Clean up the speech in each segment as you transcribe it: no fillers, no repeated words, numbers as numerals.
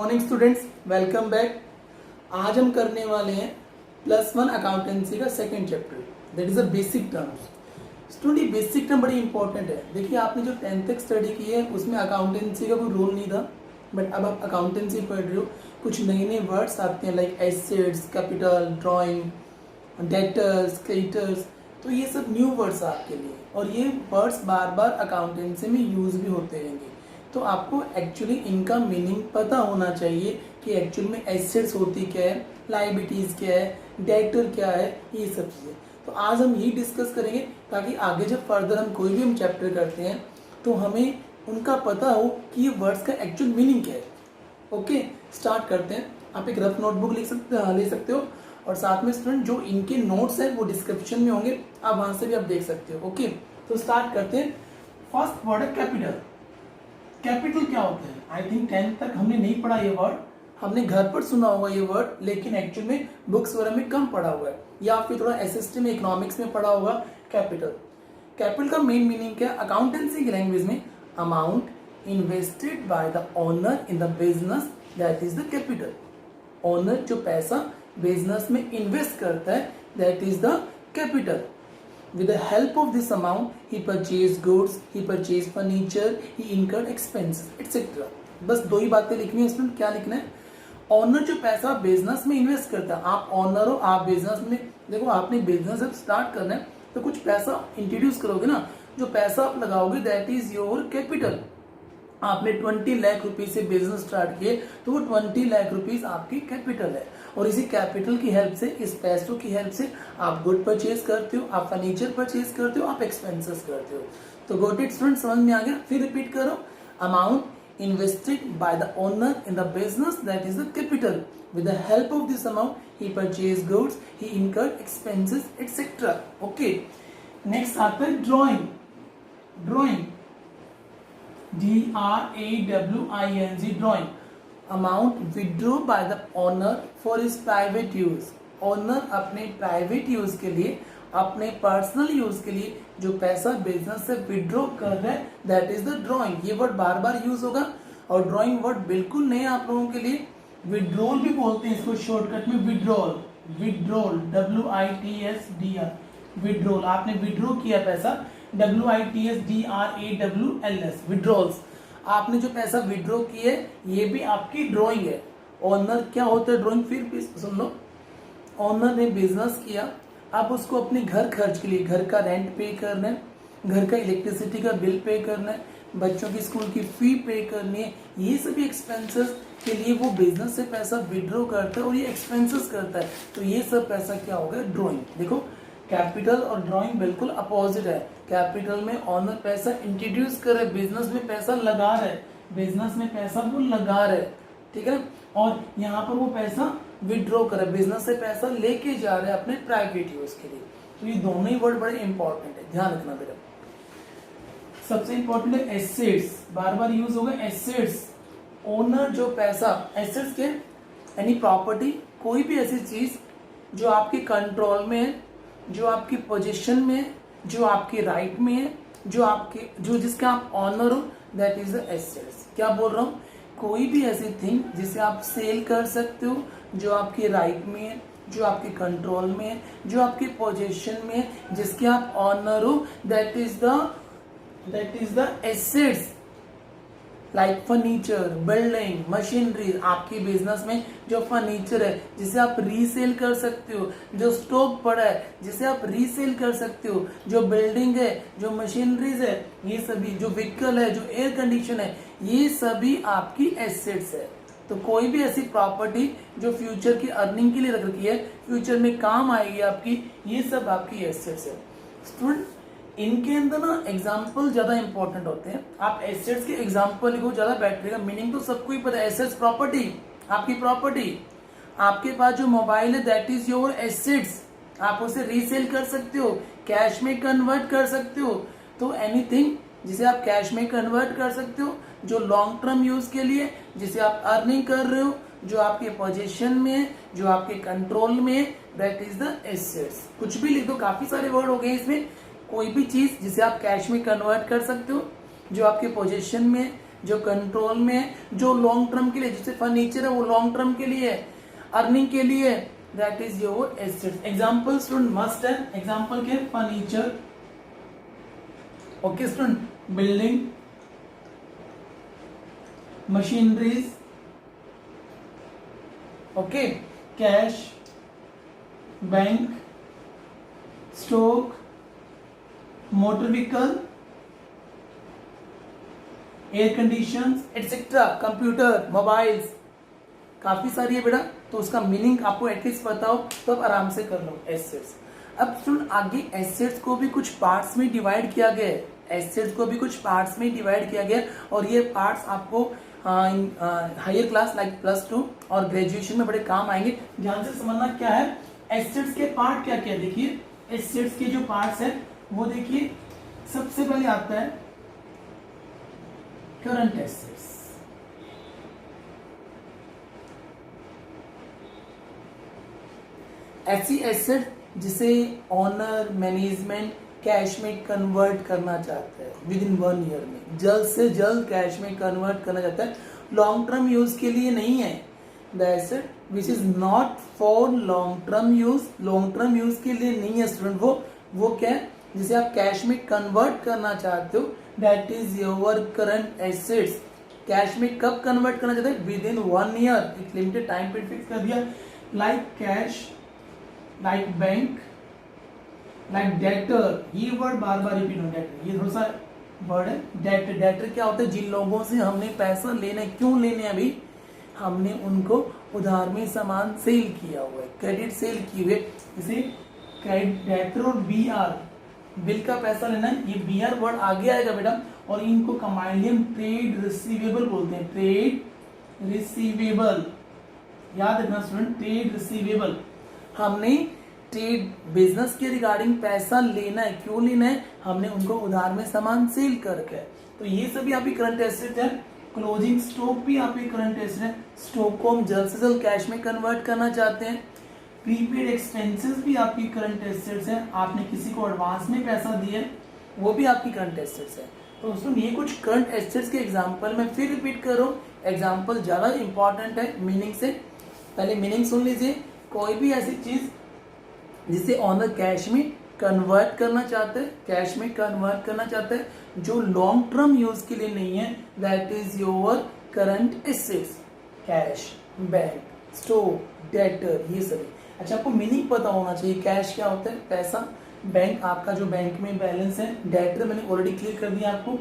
Morning students, welcome back. आज हम करने वाले हैं +1 अकाउंटेंसी का second chapter, that is a basic terms. Student, ये बेसिक टर्म बड़ी इंपॉर्टेंट है। देखिए, आपने जो 10th तक स्टडी की है उसमें अकाउंटेंसी का कोई रोल नहीं था, बट अब आप अकाउंटेंसी पढ़ रहे हो, कुछ नए नए वर्ड्स आते हैं like assets, capital, drawing, debtors, creditors. तो ये सब न्यू वर्ड्स आपके लिए, और ये वर्ड्स बार बार अकाउंटेंसी में यूज भी होते रहेंगे। तो आपको एक्चुअली इनका मीनिंग पता होना चाहिए कि एक्चुअल में एसेट्स होती क्या है, लायबिलिटीज क्या है, डेटर क्या है, ये सब चीज़ें। तो आज हम यही डिस्कस करेंगे ताकि आगे जब फर्दर हम कोई भी हम चैप्टर करते हैं तो हमें उनका पता हो कि ये वर्ड्स का एक्चुअल मीनिंग क्या है। ओके, स्टार्ट करते हैं। आप एक रफ नोटबुक ले सकते हो, और साथ में स्टूडेंट जो इनके नोट्स हैं वो डिस्क्रिप्शन में होंगे, आप वहां से भी आप देख सकते हो। ओके, तो स्टार्ट करते हैं। फर्स्ट वर्ड है कैपिटल। कैपिटल क्या होता है? आई थिंक 10th तक हमने नहीं पढ़ा ये वर्ड, हमने घर पर सुना होगा ये वर्ड, लेकिन एक्चुअल में बुक्स वगैरह में कम पढ़ा हुआ है, या फिर थोड़ा एसएसटी में, इकोनॉमिक्स में पढ़ा होगा कैपिटल। कैपिटल का मेन मीनिंग क्या है अकाउंटेंसी की लैंग्वेज में? Amount invested by the owner in the business, that is the capital. Owner जो पैसा बिजनेस में इन्वेस्ट करता है, that is the capital. With the help of this amount, he purchased goods, he purchased furniture, he incurred expenses, etc. बस दो ही बातें लिखनी है इसमें। क्या लिखना है? ऑनर जो पैसा बिजनेस में इन्वेस्ट करता है, आप ऑनर हो, आप बिजनेस में, देखो आपने बिजनेस जब स्टार्ट करना है तो कुछ पैसा इंट्रोड्यूस करोगे ना, जो पैसा आप लगाओगे दैट इज योर कैपिटल। आपने 20 लाख रुपीज से बिजनेस स्टार्ट किए तो वो 20 लाख रुपीज आपकी कैपिटल है, और इसी कैपिटल की हेल्प से, इस पैसों की हेल्प से आप गुड परचेज करते हो, आप फर्नीचर परचेज करते हो, आप एक्सपेंसेस करते हो। तो गोट इट स्टूडेंट, समझ में आ गया? फिर रिपीट करो। Amount invested by the owner in the business, that is the capital. With the help of this amount he purchase goods, he incurred expenses, etcetera. Okay, next आता है drawing. Drawing DRAWING, drawing. Amount withdraw by the owner for his private use. Owner अपने private use के लिए, अपने personal use के लिए जो पैसा बिजनेस से विड्रॉ कर रहा है, दैट इज द ड्रॉइंग। ये वर्ड बार बार यूज होगा, और ड्रॉइंग वर्ड बिल्कुल नए आप लोगों के लिए। विड्रॉल भी बोलते हैं इसको शॉर्टकट में, विड्रॉल। Withdrawal WITSDR, withdrawal. आपने विड्रॉ किया पैसा, WITSDRAWLS, विड्रॉल्स। आपने जो पैसा विड्रॉ किए, ये भी आपकी ड्रॉइंग है। ओनर क्या होता है ड्रॉइंग? फिर भी सुन लो। ओनर ने बिजनेस किया, आप उसको अपने घर खर्च के लिए, घर का रेंट पे करना है, घर का इलेक्ट्रिसिटी का बिल पे करना है, बच्चों की स्कूल की फी पे करनी है, ये सभी एक्सपेंसेस के लिए वो बिजनेस से पैसा विड्रॉ करता है और ये एक्सपेंसेस करता है। तो ये सब पैसा क्या होगा? ड्रॉइंग। देखो, कैपिटल और ड्राइंग बिल्कुल अपोजिट है। कैपिटल में ऑनर पैसा इंट्रोड्यूस कर रहे, बिजनेस में पैसा लगा रहे, बिजनेस में पैसा वो लगा रहे, ठीक है, और यहाँ पर वो पैसा विड्रॉ कर रहे, बिजनेस से पैसा लेके जा रहे हैं अपने प्राइवेट यूज के लिए। तो ये दोनों ही वर्ड बड़े इंपॉर्टेंट है, ध्यान रखना बेटा। सबसे इंपॉर्टेंट है एसेट्स, बार बार यूज होगा एसेट्स। ओनर जो पैसा, एसेट्स के यानी प्रॉपर्टी, कोई भी ऐसी चीज जो आपके कंट्रोल में है, जो आपकी पोजीशन में है, जो आपके राइट में है, जो जिसका आप ऑनर हो, दैट इज द एसेट्स। क्या बोल रहा हूँ? कोई भी ऐसी थिंग जिसे आप सेल कर सकते हो, जो आपके राइट में है, जो आपके कंट्रोल में है, जो आपके पोजीशन में है, जिसके आप ऑनर हो, that is the assets. Like furniture, building, machinery. आपकी बिजनेस में जो फर्नीचर है जिसे आप रीसेल कर सकते हो, जो स्टॉक पड़ा है जिसे आप रीसेल कर सकते हो, जो बिल्डिंग है, जो मशीनरीज है, ये सभी, जो व्हीकल है, जो एयर कंडीशन है, ये सभी आपकी एसेट्स है। तो कोई भी ऐसी प्रॉपर्टी जो फ्यूचर की अर्निंग के लिए रख रखी है, फ्यूचर में काम आएगी आपकी, ये सब आपकी एसेट्स है। स्टूडेंट, इनके अंदर ना एग्जाम्पल ज्यादा इंपॉर्टेंट होते हैं। आप एसेट्स के एग्जाम्पल लिखो, ज्यादा बैठेगा। मीनिंग तो सबको ही पता है, एसेट्स प्रॉपर्टी, आपकी प्रॉपर्टी। आपके पास जो मोबाइल है, दैट इज योर एसेट्स। आप उसे रीसेल कर सकते हो, कैश में कन्वर्ट कर सकते हो। तो एनीथिंग जिसे आप कैश में कन्वर्ट कर सकते हो, जो लॉन्ग टर्म यूज के लिए, जिसे आप अर्निंग कर रहे हो, जो आपके पोजीशन में है, जो आपके कंट्रोल में है, दैट इज द एसेट्स। कुछ भी लिख दो, काफी सारे वर्ड हो गए इसमें। कोई भी चीज जिसे आप कैश में कन्वर्ट कर सकते हो, जो आपके पोजीशन में, जो कंट्रोल में है, जो लॉन्ग टर्म के लिए, जैसे फर्नीचर है वो लॉन्ग टर्म के लिए है, अर्निंग के लिए, that is your assets. Example student must है, एग्जांपल के furniture, okay student, building, machineries, okay, cash, bank, stock, motor vehicle, air condition etcetera, computer, mobiles, काफी सारी है बेटा। तो उसका मीनिंग आपको एटलीस्ट पता हो तो आप आराम से कर लो एसेट्स। अब सुन, आगे एसेट्स को भी कुछ पार्ट्स में डिवाइड किया गया है, एसेट्स को भी कुछ पार्ट्स में डिवाइड किया गया है, और ये पार्ट्स आपको हायर क्लास लाइक +2 और ग्रेजुएशन में बड़े काम आएंगे। ध्यान से समझना क्या है एसेट्स के पार्ट क्या क्या है। देखिए एसेट्स के जो पार्ट्स है वो देखिए, सबसे पहले आता है करंट एसेट्स, ऐसी एसेट जिसे ऑनर मैनेजमेंट कैश में कन्वर्ट करना चाहता है विद इन 1 ईयर में, जल्द से जल्द कैश में कन्वर्ट करना चाहता है, लॉन्ग टर्म यूज के लिए नहीं है। The asset which is not for long term use, long term use के लिए नहीं है स्टूडेंट, वो क्या है जिसे आप कैश में कन्वर्ट करना चाहते हो, that is your current assets. Cash में कब कन्वर्ट करना चाहते हैं? विद इन 1 ईयर, एक लिमिटेड टाइम पीरियड फिक्स कर दिया, like cash, like bank, like debtor. ये वर्ड बार बार रिपीट हो, डेटर, ये थोड़ा सा वर्ड है डेटर। डेटर क्या होता है? जिन लोगों से हमने पैसा लेना है, क्यों लेने हैं अभी? हमने उनको उधार में सामान सेल किया हुआ है, क्रेडिट सेल किए हुए, इसे क्रेडिट डेटर और BR बिल का पैसा लेना है, ये BR वर्ड आगे आएगा बेटा, और इनको कंबाइनली हम ट्रेड रिसीवेबल बोलते हैं, ट्रेड रिसीवेबल, याद रखना स्टूडेंट, ट्रेड रिसीवेबल। हमने ट्रेड बिजनेस के रिगार्डिंग पैसा लेना है, क्यों लेना है? हमने उनको उधार में सामान सेल करके, तो ये सभी आपकी करंट एसेट है। क्लोजिंग स्टॉक भी आपकी करंट एसेट है, स्टॉक को हम जल्द से जल्द कैश में कन्वर्ट करना चाहते हैं। प्रीपेड एक्सपेंसेस भी आपकी करंट एसेट्स है, आपने किसी को एडवांस में पैसा दिया है, वो भी आपकी करंट एसेट्स है। तो दोस्तों ये कुछ करंट एसेट्स के एग्जांपल मैं फिर रिपीट कर रहा हूँ, एग्जांपल ज्यादा इंपॉर्टेंट है मीनिंग से। पहले मीनिंग सुन लीजिए, कोई भी ऐसी चीज जिसे ऑनर कैश में कन्वर्ट करना चाहते हैं, कैश में कन्वर्ट करना चाहते हैं, जो लॉन्ग टर्म यूज के लिए नहीं है, that is your current assets, cash, bank, stock, debtor, ये सभी। अच्छा, आपको मीनिंग पता होना चाहिए, कैश क्या होता है? पैसा, बैंक आपका जो बैंक में बैलेंस है, डेटर मैंने ऑलरेडी क्लियर कर दिया आपको,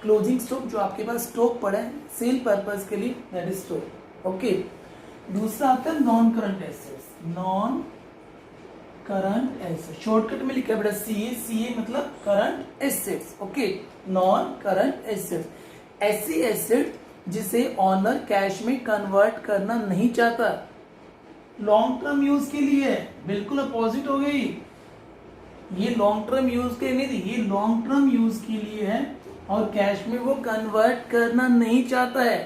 क्लोजिंग स्टॉक जो आपके पास स्टॉक पड़ा है सेल पर्पज के लिए, दैट इज स्टॉक, ओके। दूसरा आता है non current assets, non current asset, shortcut में लिखा है बेटा CA मतलब current assets, okay, non current assets, ऐसी एसेट जिसे ऑनर कैश में कन्वर्ट करना नहीं चाहता, लॉन्ग टर्म यूज के लिए है, बिल्कुल अपोजिट हो गई, ये लॉन्ग टर्म यूज के लिए नहीं थी, ये लॉन्ग टर्म यूज के लिए है और कैश में वो कन्वर्ट करना नहीं चाहता है।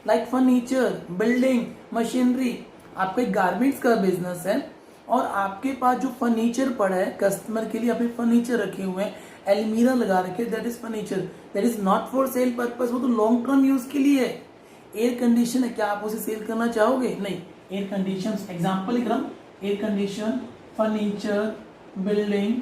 लाइक फर्नीचर, बिल्डिंग, मशीनरी, आपका एक गारमेंट्स का बिजनेस है और आपके पास जो फर्नीचर पड़ा है, कस्टमर के लिए आपने फर्नीचर रखे हुए हैं, एलमीरा लगा रखे, that is furniture, that is not for sale purpose, वो तो लॉन्ग टर्म यूज के लिए है। एयर कंडीशन है, क्या आप उसे सेल करना चाहोगे? नहीं। एयर कंडीशन एग्जाम्पल लिख रहा हूँ, air condition, furniture, building,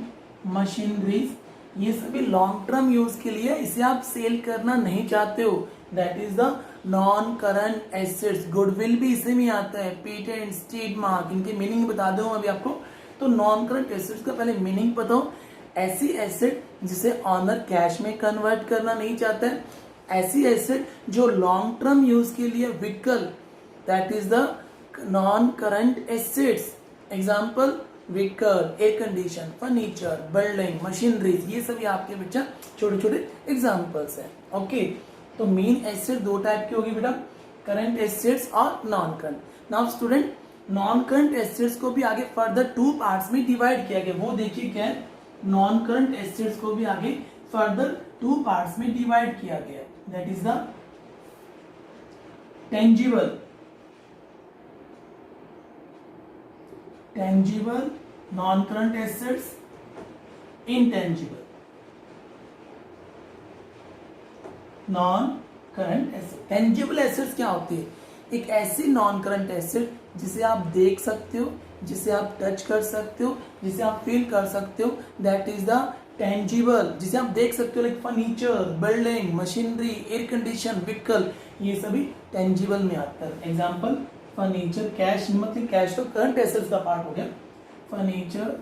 machineries, ये सभी लॉन्ग टर्म यूज के लिए, इसे आप सेल करना नहीं चाहते हो, that is the non current assets. Goodwill भी इसे में आता है, पेटेंट, ट्रेडमार्क, इनके मीनिंग बता दूं अभी आपको। तो नॉन करंट एसेट्स का पहले मीनिंग पता हो, ऐसी एसेट जिसे ऑनर कैश में कन्वर्ट करना नहीं चाहता है, ऐसी एसेट जो लॉन्ग टर्म यूज के लिए vehicle, that is the non current assets. Example vehicle, air condition, furniture, building, machineries, ये सभी आपके बच्चा छोटे छोटे एग्जाम्पल्स हैं, ओके। तो मेन एसेट दो टाइप की होगी बेटा, करंट एसेट्स और non current. Now student, non current assets को भी आगे फर्दर 2 पार्ट्स में डिवाइड किया गया, वो देखिए क्या है, नॉन करंट एसेट्स को भी आगे फर्दर 2 पार्ट्स में डिवाइड किया गया, that is the tangible, tangible non current assets, intangible non current asset. Tangible assets क्या होती है? एक ऐसी नॉन करंट एसेट जिसे आप देख सकते हो, जिसे आप टच कर सकते हो, जिसे आप फील कर सकते हो, दैट इज द टेंजिबल। जिसे आप देख सकते हो, like furniture, building, machinery, air condition, vehicle, ये सभी टेंजिबल में आता है। एग्जांपल फर्नीचर, कैश, मतलब कैश तो करंट एसेट्स का पार्ट हो गया। फर्नीचर,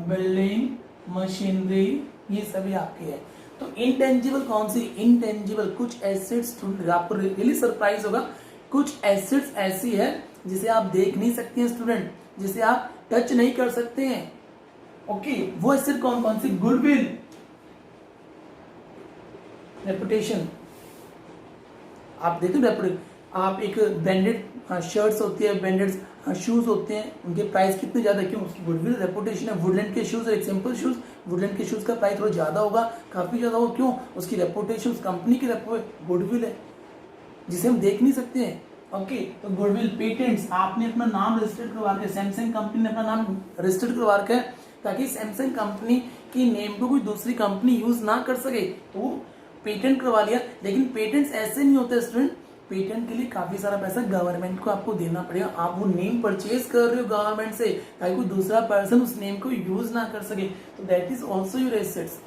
बिल्डिंग, मशीनरी, ये सभी आपके है। तो इनटेंजिबल कौन सी? इनटेंजिबल कुछ एसेट्स, आपको रियली सरप्राइज होगा, कुछ एसेट्स ऐसी है जिसे आप देख नहीं सकते हैं स्टूडेंट, जिसे आप टच नहीं कर सकते हैं। ओके, वो एसेट कौन कौन सी? Goodwill, reputation. आप देखो रेपुटेशन, आप एक ब्रांडेड शर्ट्स होती है, ब्रांडेड शूज होते हैं, उनके प्राइस कितने ज्यादा? क्यों? उसकी गुडविल, रेपुटेशन है। वुडलैंड के शूज, एक सिंपल शूज, वुडलैंड के शूज का प्राइस थोड़ा ज्यादा होगा, काफी ज्यादा होगा। क्यों? उसकी रेपुटेशन, कंपनी की गुडविल है जिसे हम देख नहीं सकते हैं। ओके, तो गुडविल। पेटेंट्स, आपने अपना नाम रजिस्टर्ड करवा के, सैमसंग कंपनी ने अपना नाम रजिस्टर्ड करवा रखा है ताकि सैमसंग कंपनी की नेम को कोई दूसरी कंपनी यूज ना कर सके, तो पेटेंट करवा लिया। लेकिन पेटेंट्स ऐसे नहीं होते स्टूडेंट, पेटेंट के लिए काफी सारा पैसा गवर्नमेंट को आपको देना पड़ेगा। आप वो नेम परचेज कर रहे हो गवर्नमेंट से ताकि कोई दूसरा पर्सन उस नेम को यूज ना कर सके, तो that is also your assets.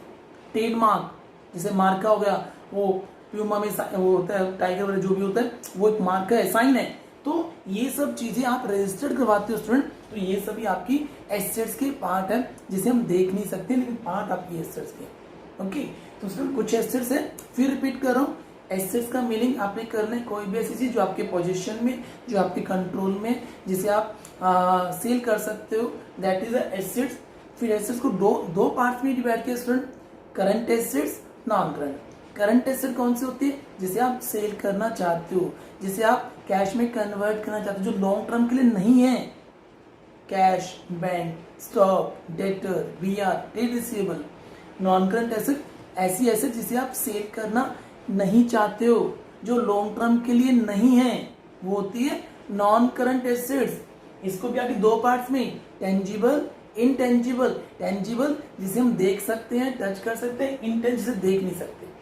Trademark, जैसे मार्का हो गया, वो प्यूमा में वो होता है, टाइगर वगैरह जो भी होता है, वो एक मार्क है, साइन है। तो ये सब चीजें आप रजिस्टर्ड करवाते हो स्टूडेंट, तो ये सभी आपकी एसेट्स के पार्ट है जिसे हम देख नहीं सकते, लेकिन पार्ट आपकी एसेट्स के। ओके, तो स्टूडेंट कुछ एसेट्स है, फिर रिपीट कर रहा हूँ। एसेट्स का मीनिंग आपने करना है कोई भी ऐसी चीज जो आपके पोजीशन में, जो आपके कंट्रोल में, जिसे आप सेल कर सकते हो, दैट इज एसेट्स। फिर एसेट्स को दो पार्ट्स में डिवाइड किया student, current assets, non current. Current asset कौन सी होती है? जिसे आप सेल करना चाहते हो, जिसे आप कैश में कन्वर्ट करना चाहते हो, जो लॉन्ग टर्म के लिए नहीं है। Cash, bank, stock, debtor, BR, trade receivable. Non current asset ऐसी एसेट जिसे आप सेल करना नहीं चाहते हो, जो लॉन्ग टर्म के लिए नहीं है, वो होती है नॉन करंट एसेट्स। इसको भी आगे दो पार्ट्स में, टेंजिबल, इनटेंजिबल। टेंजिबल जिसे हम देख सकते हैं, टच कर सकते हैं, इनटेंजिबल जिसे देख नहीं सकते।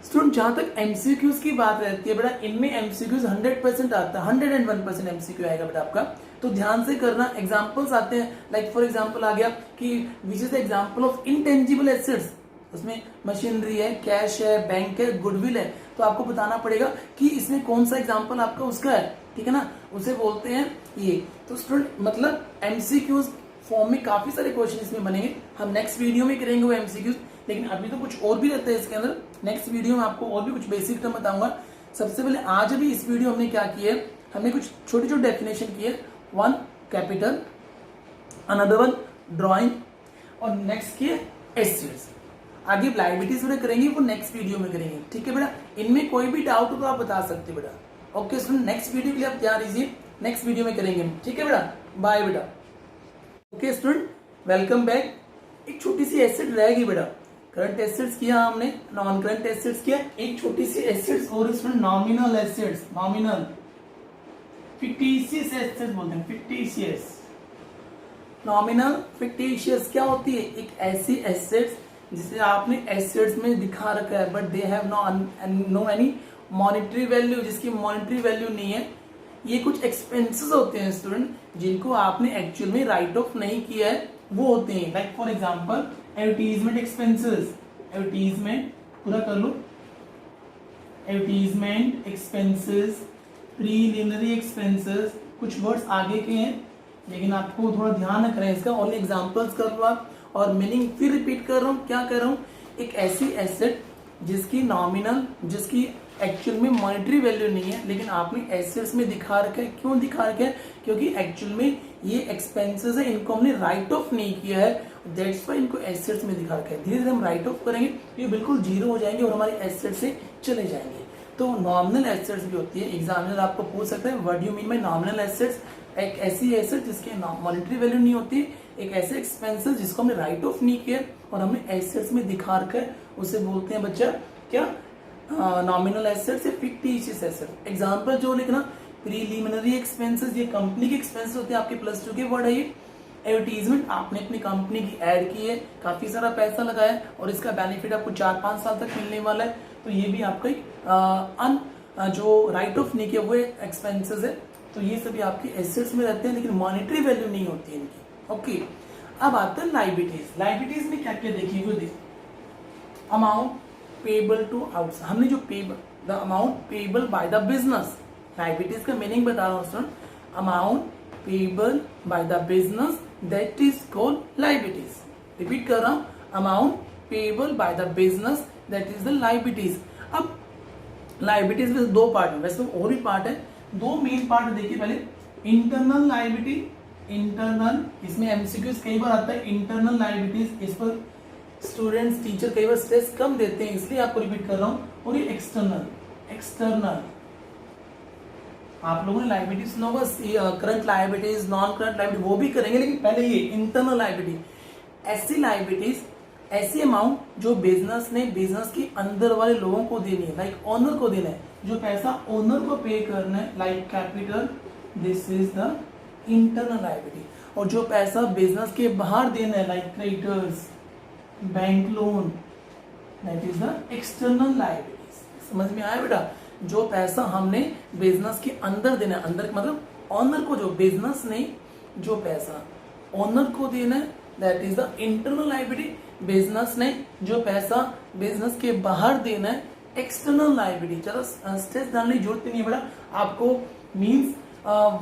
स्टूडेंट जहां तक एमसीक्यूज की बात रहती है बेटा, इनमें एमसीक्यूज 100% आता है, 101% एमसीक्यू आएगा बेटा आपका, तो ध्यान से करना। एग्जांपल्स आते हैं, लाइक फॉर एग्जांपल आ गया कि which is the example of intangible assets, उसमें मशीनरी है, कैश है, बैंक है, गुडविल है, तो आपको बताना पड़ेगा कि इसमें कौन सा एग्जांपल आपका उसका है, ठीक है ना, उसे बोलते हैं ये। तो स्टूडेंट मतलब एमसीक्यूज फॉर्म में काफी सारे क्वेश्चन इसमें बनेंगे, हम नेक्स्ट वीडियो में करेंगे वो एमसीक्यूज, लेकिन अभी तो कुछ और भी रहता है इसके अंदर। नेक्स्ट वीडियो में आपको और भी कुछ बेसिक टर्म बताऊंगा। सबसे पहले आज अभी इस वीडियो हमने क्या किया है, हमने कुछ छोटे छोटे डेफिनेशन किए, one capital, another one drawing, और नेक्स्ट किए एसेट्स। आगे लायबिलिटीज वगैरह करेंगे, वो नेक्स्ट वीडियो में करेंगे, ठीक है बेटा। इनमें कोई भी डाउट हो तो आप बता सकते हो बेटा। ओके स्टूडेंट, नेक्स्ट वीडियो के लिए आप तैयार रहिए, नेक्स्ट वीडियो में करेंगे, ठीक है बेटा। बाय बेटा। Okay student, welcome back. एक छोटी सी एसेट रहेगी बेटा, करंट एसेट्स किया हमने, नॉन करंट एसेट्स किया, एक छोटी सी एसेट्स और student nominal assets, nominal fictitious assets बोलते हैं, फिक्टिशियस। नॉमिनल फिक्टिशियस क्या होती है? एक ऐसी एसेट्स जिसे आपने एसेट्स में दिखा रखा है but they have no any monetary value, जिसकी मॉनेटरी वैल्यू नहीं है। ये कुछ एक्सपेंसेस होते हैं स्टूडेंट जिनको आपने एक्चुअल में राइट ऑफ नहीं किया है, वो होते हैं like for example advertisement expenses, advertisement पूरा कर लो, एडवर्टीजमेंट एक्सपेंसेस, प्रीलिमिनरी एक्सपेंसेस, कुछ वर्ड्स आगे के हैं लेकिन आपको थोड़ा ध्यान रखना है इसका, ओनली एग्जांपल्स कर लो आप, और मीनिंग फिर रिपीट कर रहा हूँ, क्या कर रहा हूँ, एक ऐसी एसेट जिसकी नॉमिनल, जिसकी एक्चुअल में मॉनेटरी वैल्यू नहीं है लेकिन आपने एसेट्स में दिखा रखा है। क्यों दिखा रखा है? क्योंकि एक्चुअल में ये एक्सपेंसेस है, इनको हमने राइट ऑफ नहीं किया है, दैट्स व्हाई इनको एसेट्स में दिखा रखा है। धीरे धीरे हम राइट ऑफ करेंगे, ये बिल्कुल जीरो हो जाएंगे और हमारे एसेट से चले जाएंगे। तो नॉमिनल एसेट्स भी होती है, एग्जामिनर आपको पूछ सकता है what do you mean by nominal assets. एक ऐसी एसेट जिसकी मॉनेटरी वैल्यू नहीं होती, एक ऐसे एक्सपेंसेस जिसको हमने राइट ऑफ नहीं किया और हमने एसेट्स में दिखा रखा है, उसे बोलते हैं बच्चा क्या? नॉमिनल एसेट्स या फिक्टिशियस एसेट। एग्जांपल जो लिखना, प्रीलिमिनरी एक्सपेंसेस, ये कंपनी के एक्सपेंसेस होते हैं, आपके प्लस 2 के वर्ड है ये। एडवर्टीजमेंट, आपने अपनी कंपनी की एड की है, काफी सारा पैसा लगाया और इसका बेनिफिट आपको 4-5 साल तक मिलने वाला है, तो ये भी आपका एक जो राइट ऑफ नहीं किया वो एक्सपेंसेस है। तो ये सभी आपके एसेट्स में रहते हैं लेकिन मॉनेटरी वैल्यू नहीं होती है इनकी। ओके, अब आता है लाइबिलिटीज। लाइबिलिटीज में क्या क्या देखिए, वो देखिए अमाउंट पेबल टू आउटसाइड, हमने जो payable the amount payable by the business, liabilities का मीनिंग बता रहा हूँ student, amount payable by the business that is called liabilities. Repeat कर रहा हूँ, amount payable by the business that is the liabilities. अब लाइबिलिटीज में दो पार्ट है, वैसे और भी पार्ट है, दो मेन पार्ट देखिए। पहले इंटरनल लाइबिलिटी, इंटरनल, इसमें एमसीक्यूज कई बार आता है इंटरनल लाइबिलिटीज, इस पर स्टूडेंट्स टीचर कई बार स्ट्रेस कम देते हैं इसलिए आपको रिपीट कर रहा हूं। और ये एक्सटर्नल, एक्सटर्नल आप लोगों ने लाइबिलिटी सुना होगा, current liabilities, non current liability, वो भी करेंगे, लेकिन पहले ये इंटरनल लाइबिलिटी, ऐसी लाइबिलिटीज, ऐसी अमाउंट जो बिजनेस ने बिजनेस के अंदर वाले लोगों को देनी है, लाइक ओनर को देना है, जो पैसा ओनर को पे करना है, like capital, this is the internal liability. और जो पैसा बिजनेस के बाहर देना है, like creditors, bank loan, that is the external liabilities. समझ में आया बेटा? जो पैसा हमने बिजनेस के अंदर देना है, अंदर मतलब ओनर को, जो बिजनेस ने जो पैसा ओनर को देना है, that is the internal liability. Business ने जो पैसा बिजनेस के बाहर देना है, एक्सटर्नल लाइबिलिटी। चलो स्ट्रेस डालने की जरूरत नहीं है बेटा, आपको मीन्स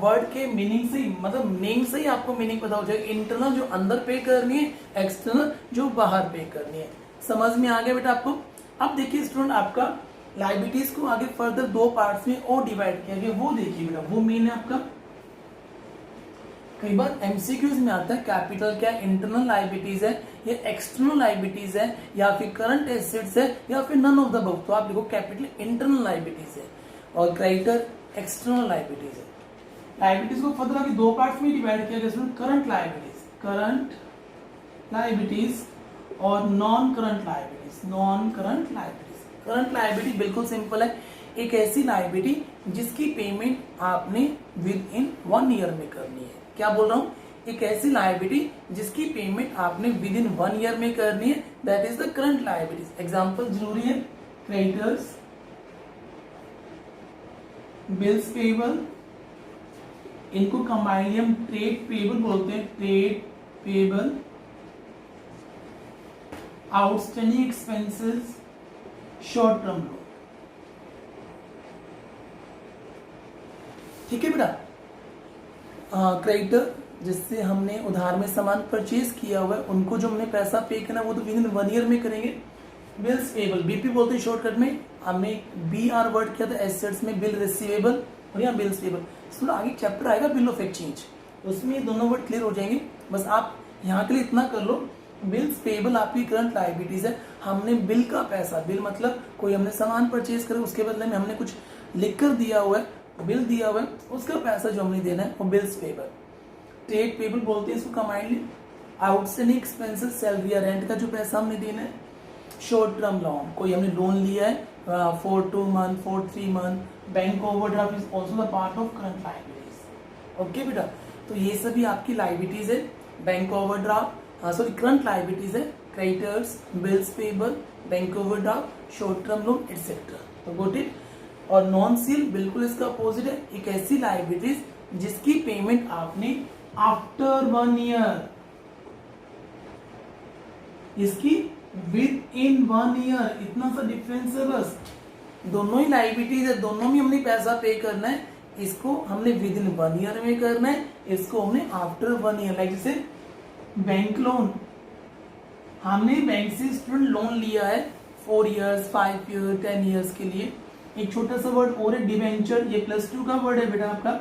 वर्ड के मीनिंग से ही, मतलब नेम से ही आपको मीनिंग पता हो जाएगा। इंटरनल जो अंदर पे करनी है, एक्सटर्नल जो बाहर पे करनी है। समझ में आ गया बेटा आपको? अब देखिए स्टूडेंट, आपका लाइबिलिटीज को आगे फर्दर दो पार्ट्स में और डिवाइड किया गया, वो देखिए बेटा, वो मेन है आपका। कई बार एमसीक्यूज में आता है कैपिटल क्या इंटरनल लाइबिलिटीज है या एक्सटर्नल लाइबिलिटीज है या फिर करंट एसेट्स है या फिर नन ऑफ द अबव, तो आप देखो कैपिटल इंटरनल लाइबिलिटीज है और क्रेडिटर एक्सटर्नल लाइबिलिटीज है। लाइबिलिटीज को फर्दर आगे दो पार्ट्स में डिवाइड किया गया, करंट लाइबिलिटीज, करंट लाइबिलिटीज और non current liabilities, non current liabilities. Current liability बिल्कुल सिंपल है, एक ऐसी लाइबिलिटी जिसकी पेमेंट आपने विद इन 1 ईयर में करनी है। क्या बोल रहा हूं? एक ऐसी लाइबिलिटी जिसकी पेमेंट आपने विद इन 1 ईयर में करनी है, that is the current liabilities. Example जरूरी है, क्रेडिटर्स, बिल्स पेबल, इनको कंबाइनली हम ट्रेड पेबल बोलते हैं, trade payable, outstanding expenses, short term loan. ठीक है बेटा? क्रेडिटर जिससे हमने उधार में सामान परचेज किया हुआ है, उनको जो हमने पैसा पे करना वो तो विद इन 1 ईयर में करेंगे। बिल्स पेबल, बीपी बोलते हैं शॉर्टकट में, हमने BR वर्ड किया था एसेट्स में, बिल रिसीवेबल और यहाँ बिल्स पेबल। इसमें आगे चैप्टर आएगा बिल ऑफ एक्सचेंज, उसमें ये दोनों वर्ड क्लियर हो जाएंगे। बस आप यहाँ के लिए इतना कर लो, बिल्स पेबल आपकी करंट लाइबिलिटीज है। हमने बिल का पैसा, बिल मतलब कोई हमने सामान परचेज करे उसके बदले में हमने कुछ लिख कर दिया हुआ है, बिल दिया हुआ है, उसका पैसा जो हमने देना है वो बिल्स पेबल। ट्रेड पेबल बोलते हैं इसको कंबाइनली। आउटस्टैंडिंग एक्सपेंसेस, सैलरी या रेंट का जो पैसा हमने देना है। शॉर्ट टर्म लोन, कोई हमने लोन लिया है for 2 month, for 3 month, bank overdraft is also the part of current liabilities. Okay बेटा, तो ये सभी आपकी लाइबिलिटीज है। Bank overdraft, sorry current liabilities है, creditors, bills payable, bank overdraft, short term loan etcetera. तो गोट इट। और non सील बिल्कुल इसका अपोजिट है, एक ऐसी लाइबिलिटीज जिसकी पेमेंट आपने आफ्टर 1 ईयर, इसकी विद इन 1 ईयर, इतना सा डिफरेंस है बस। दोनों ही लाइबिलिटीज है, दोनों में हमने पैसा पे करना है। इसको हमने विद इन 1 ईयर में करना है, इसको हमने आफ्टर 1 ईयर। लाइक जैसे बैंक लोन, हमने बैंक से स्टूडेंट लोन लिया है 4 ईयर्स, 5 ईयर, 10 ईयर्स के लिए। एक छोटा सा वर्ड और है डिवेंचर, ये +2 का वर्ड है बेटा आपका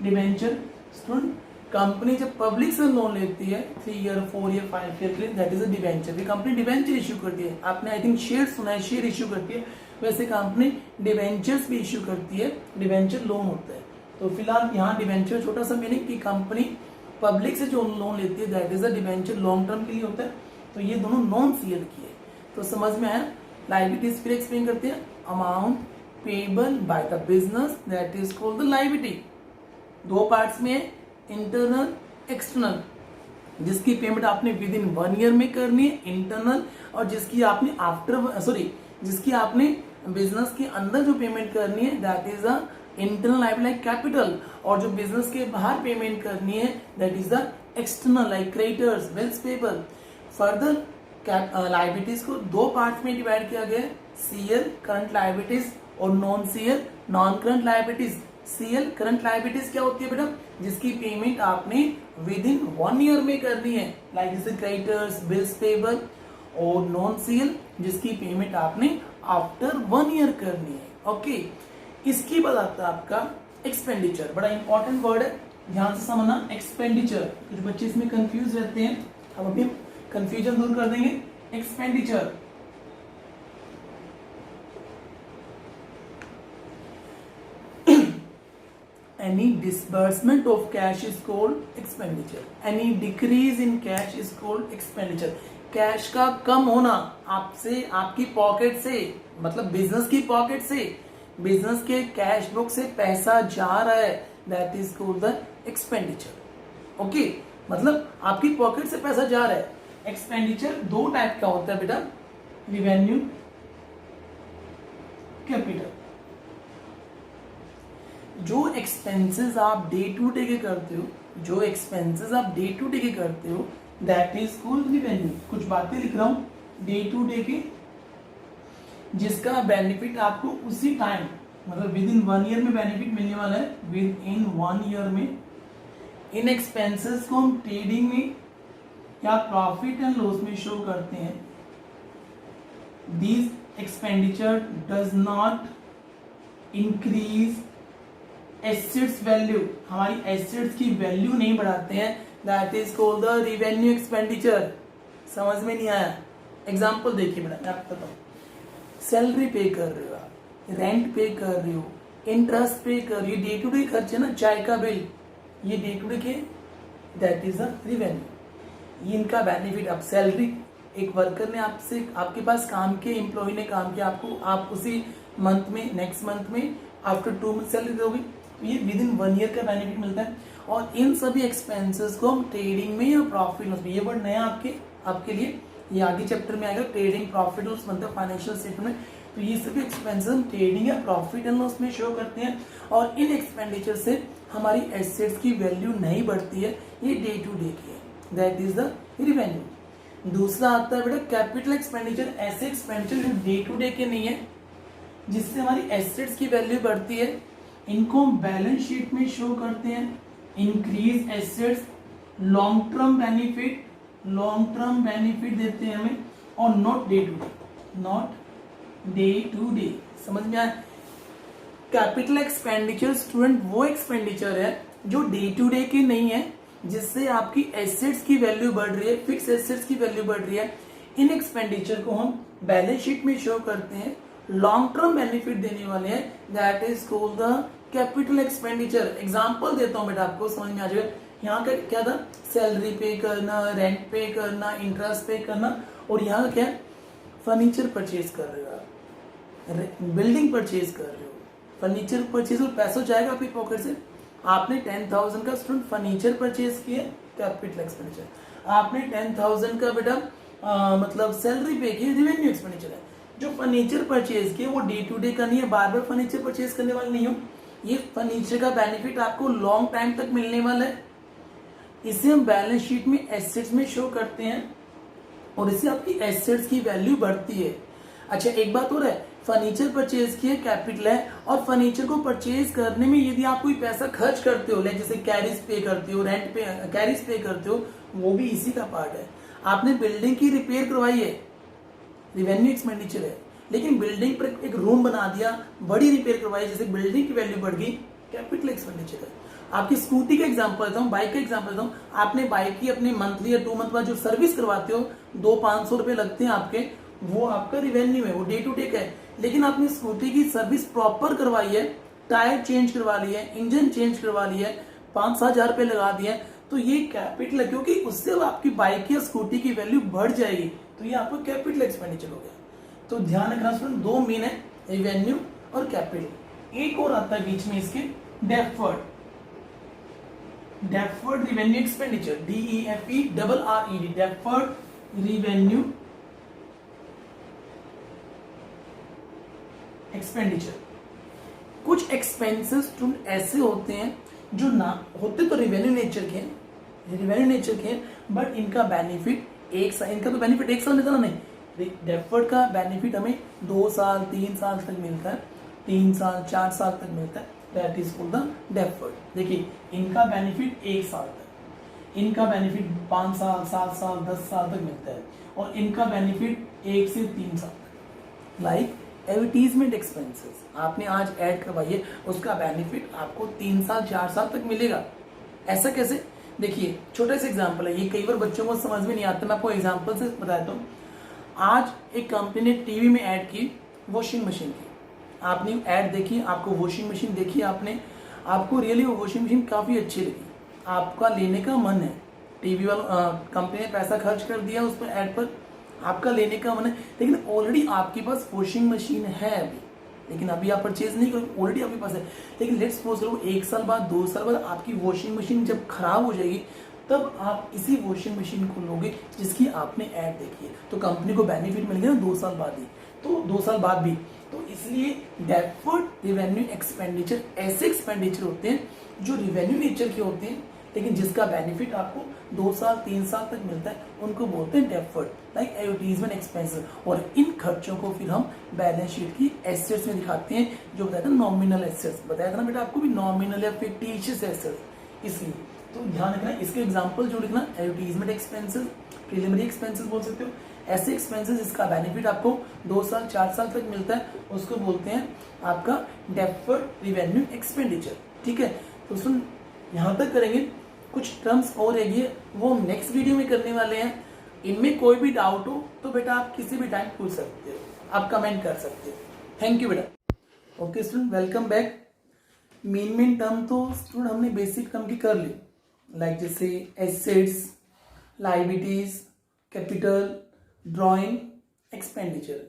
डिवेंचर। स्टूडेंट, कंपनी जब पब्लिक से लोन लेती है 3 ईयर, 4 ईयर, 5 ईयर के लिए, दैट इज अ डिवेंचर। ये कंपनी डिवेंचर इश्यू करती है। आपने आई थिंक शेयर सुना है, शेयर इश्यू करती है, वैसे कंपनी डिवेंचर्स भी इश्यू करती है, डिवेंचर लोन होता है। तो फिलहाल यहाँ डिवेंचर छोटा सा मीनिंग कि कंपनी पब्लिक से जो लोन लेती है, that is a debenture, long term के लिए होता है। तो ये दोनों नॉन सीएल की है। तो समझ में आया? लाइबिलिटीज फिर एक्सप्लेन करते हैं। Amount payable by the business, that is called the liability. दो पार्ट्स में, इंटरनल, एक्सटर्नल, जिसकी पेमेंट आपने विद इन 1 ईयर में करनी है, इंटरनल, और जिसकी आपने आफ्टर, सॉरी, जिसकी आपने बिजनेस के अंदर जो पेमेंट करनी है that is the internal liability like capital, और जो बिजनेस के बाहर पेमेंट करनी है that is the external like creditors, bills payable. Further liabilities को दो पार्ट में डिवाइड किया गया है, सीएल करंट लाइबिलिटीज और non CL non current liabilities. CL current liabilities क्या होती है बेटा, जिसकी पेमेंट आपने विद इन 1 ईयर में करनी है, लाइक जैसे क्रेडिटर्स, बिल्स पेबल। और नॉन सीएल जिसकी पेमेंट आपने आफ्टर 1 ईयर करनी है। ओके, इसके बाद आता है आपका एक्सपेंडिचर, बड़ा इंपॉर्टेंट वर्ड है, ध्यान से समझना। एक्सपेंडिचर, कुछ बच्चे इसमें कंफ्यूज रहते हैं, अब अभी कंफ्यूजन दूर कर देंगे। Expenditure any disbursement of cash is called expenditure, any decrease in cash is called expenditure। Cash का कम होना आपसे, आपकी पॉकेट से, मतलब बिजनेस की पॉकेट से, बिजनेस के कैश बुक से पैसा जा रहा है, that is called the expenditure. Okay, मतलब आपकी पॉकेट से पैसा जा रहा है। एक्सपेंडिचर दो टाइप का होता है बेटा, रिवेन्यू, कैपिटल। जो एक्सपेंसेस आप डे टू डे के करते हो, जो एक्सपेंसेस आप डे टू डे के करते हो दैट इज कॉल्ड रिवेन्यू। कुछ बातें लिख रहा हूं डे टू डे के, जिसका बेनिफिट आपको उसी टाइम, मतलब विद इन 1 ईयर में बेनिफिट मिलने वाला है, विद इन 1 ईयर में। इन एक्सपेंसेस को हम ट्रेडिंग में या प्रॉफिट एंड लॉस में शो करते हैं। This expenditure does not increase assets value, हमारी एसेट्स की वैल्यू नहीं बढ़ाते हैं, that is called the revenue expenditure. समझ में नहीं आया? एग्जांपल देखिए बेटा, मैं आपको बताऊं, सैलरी पे कर रहे हो आप, रेंट पे कर रहे हो, इंटरेस्ट पे कर रहे हो, डे टू डे खर्चे ना, चाय का बिल, ये डे टू डे के, दैट इज द रिवेन्यू। ये इनका बेनिफिट, आप सैलरी, एक वर्कर ने आपसे, आपके पास काम किया, एम्प्लॉय ने काम किया आपको, आप उसी मंथ में, नेक्स्ट मंथ में आफ्टर 2 मंथ सैलरी दोगे, ये विद इन 1 ईयर का बेनिफिट मिलता है। और इन सभी एक्सपेंसेस को हम ट्रेडिंग में या प्रॉफिट लॉस में, ये वर्ड नया आपके लिए, ये आगे चैप्टर में आएगा, ट्रेडिंग प्रॉफिट लॉस मतलब फाइनेंशियल स्टेटमेंट में। तो ये सभी एक्सपेंसेस हम ट्रेडिंग या प्रॉफिट एंड लॉस में शो करते हैं, और इन एक्सपेंडिचर से हमारी एसेट्स की वैल्यू नहीं बढ़ती है, ये डे टू डे की है, दैट इज द रिवेन्यू। दूसरा आता है बेटा कैपिटल एक्सपेंडिचर, ऐसे एक्सपेंडिचर जो डे टू डे के नहीं है, जिससे हमारी एसेट्स की वैल्यू बढ़ती है, इनको हम बैलेंस शीट में शो करते हैं। Increase assets, long term benefit, long term benefit देते हैं हमें, और not day to day, not day to day. समझ में आया? कैपिटल एक्सपेंडिचर स्टूडेंट वो एक्सपेंडिचर है जो डे टू डे के नहीं है, जिससे आपकी एसेट्स की वैल्यू बढ़ रही है, फिक्स एसेट्स की वैल्यू बढ़ रही है। इन एक्सपेंडिचर को हम बैलेंस शीट में शो करते हैं, लॉन्ग टर्म बेनिफिट देने वाले हैं, that is called the capital expenditure. Example देता हूं बेटा, आपको समझ में आ जाएगा। यहाँ का क्या था, सैलरी पे करना, रेंट पे करना, इंटरेस्ट पे करना, और यहाँ क्या है, फर्नीचर परचेज कर रहे हो आप, बिल्डिंग परचेज कर रहे हो, फर्नीचर परचेज में पैसा जाएगा आपकी पॉकेट से। आपने 10,000 का स्टूडेंट फर्नीचर परचेज किया, कैपिटल एक्सपेंडिचर। आपने 10,000 का बेटा मतलब सैलरी पे की, रिवेन्यू एक्सपेंडिचर है। जो फर्नीचर परचेज किए वो डे टू डे का नहीं है, बार बार फर्नीचर परचेज करने वाले नहीं हो। ये फर्नीचर का बेनिफिट आपको लॉन्ग टाइम तक मिलने वाला है, इसे हम बैलेंस शीट में एसेट्स में शो करते हैं, और इससे आपकी एसेट्स की वैल्यू बढ़ती है। अच्छा, एक बात और है, फर्नीचर परचेज किए कैपिटल है, और फर्नीचर को परचेज करने में यदि आप कोई पैसा खर्च करते हो, लाइक जैसे कैरिज पे करते हो, रेंट पे कैरिज पे करते हो, वो भी इसी का पार्ट है। आपने बिल्डिंग की रिपेयर करवाई है, रिवेन्यू एक्सपेंडिचर है, लेकिन बिल्डिंग पर एक रूम बना दिया, बड़ी रिपेयर करवाई, जैसे बिल्डिंग की वैल्यू बढ़ गई, कैपिटल एक्सपेंडिचर है। आपकी स्कूटी का एग्जांपल देता हूँ, बाइक का एग्जांपल देता हूँ। आपने बाइक की अपने मंथली या 2 मंथ बाद जो सर्विस करवाते हो, 200-500 रुपए लगते हैं आपके, वो आपका रिवेन्यू है, वो डे टू डे का है। लेकिन आपने स्कूटी की सर्विस प्रॉपर करवाई है, टायर चेंज करवा लिया है, इंजन चेंज करवा लिया है, 5-7 हजार रुपए लगा दिए, तो ये कैपिटल है, क्योंकि उससे आपकी बाइक या स्कूटी की वैल्यू बढ़ जाएगी, तो ये आपका कैपिटल एक्सपेंडिचर हो गया। तो ध्यान रखना स्टूडेंट, 2 मीन है, रिवेन्यू और कैपिटल। एक और आता है बीच में इसके, deferred, deferred revenue expenditure, DEFERRED, deferred revenue expenditure. कुछ एक्सपेंसेस ऐसे होते हैं जो ना होते तो रेवेन्यू नेचर के हैं, बट इनका बेनिफिट इनका तो बेनिफिट एक साल मिलता ना, नहीं, डेफर्ड का बेनिफिट हमें 2 साल 3 साल तक मिलता है, 3 साल 4 साल तक मिलता है, that is called the deferred. देखिए इनका बेनिफिट 1 साल तक, इनका बेनिफिट 5 साल 7 साल 10 साल तक मिलता है, और इनका बेनिफिट 1 से 3 साल तक। लाइक एडवर्टीजमेंट एक्सपेंसेस आपने आज ऐड करवाई है, उसका बेनिफिट आपको 3 साल 4 साल तक मिलेगा। ऐसा कैसे? देखिए छोटा सा एग्जांपल है, ये कई बार बच्चों को समझ में नहीं आता, मैं आपको एग्जांपल से बताता हूँ। आज एक कंपनी ने टीवी में ऐड की वॉशिंग मशीन की, आपने ऐड देखी, आपको वॉशिंग मशीन देखी आपने, आपको रियली वो वॉशिंग मशीन काफ़ी अच्छी लगी, आपका लेने का मन है, टीवी वाला कंपनी ने पैसा खर्च कर दिया उस पर ऐड पर, आपका लेने का मन है, लेकिन ऑलरेडी आपके पास वॉशिंग मशीन है अभी, लेकिन अभी आप परचेज नहीं करोगे, ऑलरेडी आपके पास है। लेकिन लेट्स सपोज करो 1 साल बाद 2 साल बाद आपकी वॉशिंग मशीन जब खराब हो जाएगी, तब आप इसी वॉशिंग मशीन को लोगे जिसकी आपने ऐड देखी है, तो कंपनी को बेनिफिट मिल गया ना 2 साल बाद ही, तो 2 साल बाद भी। तो इसलिए डेफर्ड रेवेन्यू एक्सपेंडिचर ऐसे एक्सपेंडिचर होते हैं जो रेवेन्यू नेचर के होते हैं, लेकिन जिसका बेनिफिट आपको 2 साल 3 साल तक मिलता है, उनको बोलते हैं डेफर्ड, लाइक एडवर्टीजमेंट एक्सपेंसेस। और इन खर्चों को फिर हम बैलेंस शीट की एसेट्स में दिखाते हैं, जो बताया था नॉमिनल एसेट्स, बताया था ना बेटा आपको भी, नॉमिनल या फिक्टिशियस एसेट्स। इसलिए तो ध्यान रखना, इसके एग्जांपल जो लिखना, एडवर्टीजमेंट एक्सपेंसेस, प्रीलिमिनरी एक्सपेंसेस बोल सकते हो, ऐसे एक्सपेंसेस जिसका बेनिफिट आपको 2 साल 4 साल तक मिलता है, उसको बोलते हैं आपका डेफर्ड रेवेन्यू एक्सपेंडिचर। ठीक है, तो सुन यहाँ तक करेंगे, कुछ टर्म्स और रहेगी वो हम नेक्स्ट वीडियो में करने वाले हैं। इनमें कोई भी डाउट हो तो बेटा आप किसी भी टाइम पूछ सकते हो, आप कमेंट कर सकते हो। थैंक यू बेटा। Okay student, welcome back. Main term तो स्टूडेंट हमने बेसिक टर्म की कर ली, लाइक जैसे assets, liabilities, capital, drawing, expenditure.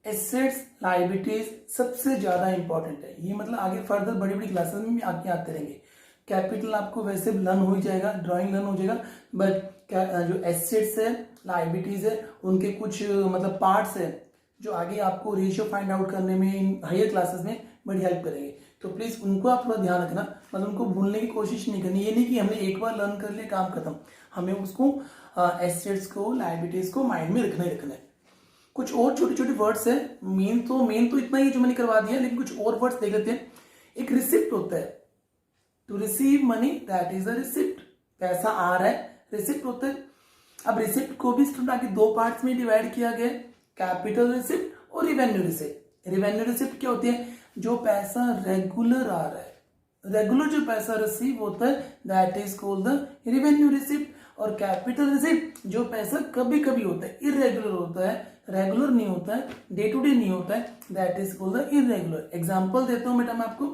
Assets liabilities सबसे ज्यादा इंपॉर्टेंट है, ये मतलब आगे फर्दर बड़ी बड़ी क्लासेस में भी आगे आते रहेंगे। कैपिटल आपको वैसे लर्न हो ही जाएगा, ड्राइंग लर्न हो जाएगा, बट जो एसेट्स है, लायबिलिटीज है, उनके कुछ मतलब पार्ट्स है जो आगे आपको रेशियो फाइंड आउट करने में इन हायर क्लासेस में बड़ी हेल्प करेंगे। तो प्लीज उनको आप थोड़ा ध्यान रखना, मतलब उनको भूलने की कोशिश नहीं करनी। ये नहीं कि हमने एक बार लर्न कर लिया काम खत्म, हमें उसको एसेट्स को लायबिलिटीज को माइंड में रखना ही रखना है। कुछ और छोटे छोटे वर्ड्स है, मेन तो इतना ही जो मैंने करवा दिया, लेकिन कुछ और वर्ड्स देख लेते हैं। एक रिसिप्ट होता है, to receive money, that is a receipt, पैसा आ रहा है, रिसिप्ट होता है। अब रिसिप्ट को भी स्टूडेंट आगे 2 पार्ट्स में डिवाइड किया गया, कैपिटल रिसिप्ट और रिवेन्यू रिसिप्ट। रिवेन्यू रिसिप्ट क्या होती है? जो पैसा रेगुलर आ रहा है, रेगुलर जो पैसा रिसीव होता है, that is called the revenue receipt. और कैपिटल रिसिप्ट जो पैसा कभी कभी होता है, इरेगुलर होता है, रेगुलर नहीं होता है, डे टू डे नहीं होता है, that is called the irregular. Example देता हूं बेटा मैं आपको,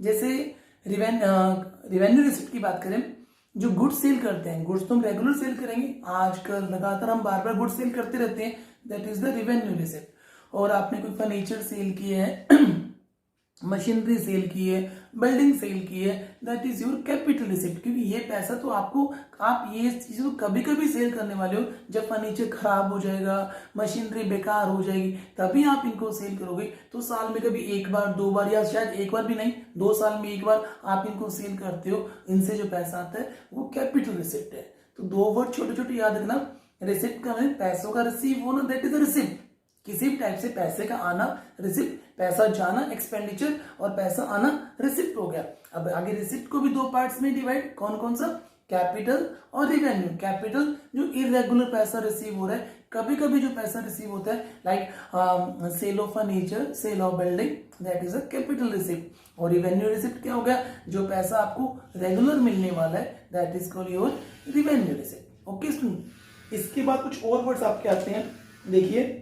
जैसे रिवेन्यू रिसिप्ट की बात करें, जो गुड्स सेल करते हैं, गुड्स तो हम रेगुलर सेल करेंगे, आजकल लगातार हम बार बार गुड्स सेल करते रहते हैं, that is the revenue receipt. और आपने कोई फर्नीचर सेल किए है, मशीनरी सेल की है, बिल्डिंग सेल की है, that is your capital receipt. क्योंकि ये पैसा तो आपको, आप ये चीज तो कभी कभी सेल करने वाले हो, जब फर्नीचर खराब हो जाएगा, मशीनरी बेकार हो जाएगी, तभी आप इनको सेल करोगे। तो साल में कभी 1 बार 2 बार, या शायद 1 बार भी नहीं, 2 साल में 1 बार आप इनको सेल करते हो, इनसे जो पैसा आता है वो कैपिटल रिसिप्ट है। तो 2 वर्ड छोटे छोटे याद रखना, रिसिप्ट का मतलब पैसों का रिसीव होना, दैट इज अ रिसिप्ट, किसी भी टाइप से पैसे का आना रिसिप्ट, पैसा जाना एक्सपेंडिचर, और पैसा आना रिसिप्ट हो गया। अब आगे रिसिप्ट को भी 2 पार्ट्स में डिवाइड, कौन कौन सा? कैपिटल और रिवेन्यू। कैपिटल जो इरेगुलर पैसा रिसीव हो रहा है, कभी कभी जो पैसा रिसीव होता है, like sale of furniture, sale of building, that is a capital receipt. और रिवेन्यू रिसिप्ट क्या हो गया? जो पैसा आपको रेगुलर मिलने वाला है, that is called your revenue receipt. Okay student, इसके बाद कुछ और वर्ड्स आपके आते हैं, देखिए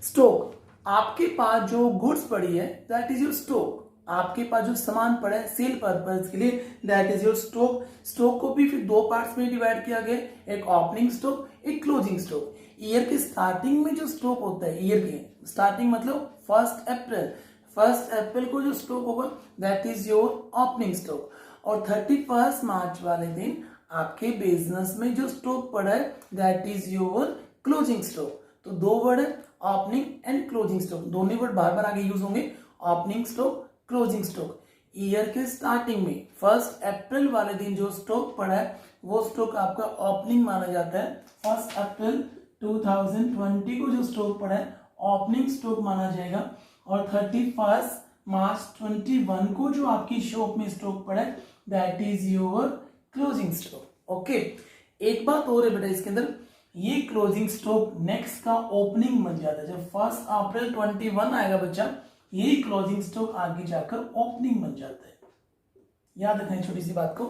स्टॉक। आपके पास जो गुड्स पड़ी है, दैट इज योर स्टॉक। आपके पास जो सामान पड़ा है सेल पर्पज के लिए, that is your stock. Stock को भी फिर 2 पार्ट्स में डिवाइड किया गया, एक ओपनिंग स्टॉक, एक क्लोजिंग स्टॉक। ईयर के स्टार्टिंग में जो स्टॉक होता है, ईयर के स्टार्टिंग मतलब 1 अप्रैल को जो स्टॉक होगा, that is your opening stock. और 31 मार्च वाले दिन आपके बिजनेस में जो स्टॉक पड़ा है, that is your closing stock. तो 2 वर्ड है, ओपनिंग एंड क्लोजिंग स्टॉक, दोनों वर्ड बार बार आगे यूज होंगे, opening stock, closing stock. Year के स्टार्टिंग में 1 अप्रैल वाले दिन जो स्टॉक पड़ा है वो स्टॉक आपका ओपनिंग माना जाता है। 1 अप्रैल 2020 को जो स्टॉक पड़ा है ओपनिंग स्टॉक माना जाएगा, और 31 मार्च 21 को जो आपकी शॉप में स्टॉक पड़ा है that is your closing stock. Okay, एक बात और है बेटा इसके अंदर, ये क्लोजिंग स्टॉक नेक्स्ट का ओपनिंग बन जाता है। जब 1 अप्रैल 21 आएगा बच्चा, यही क्लोजिंग स्टॉक आगे जाकर ओपनिंग बन जाता है। याद रखना छोटी सी बात को,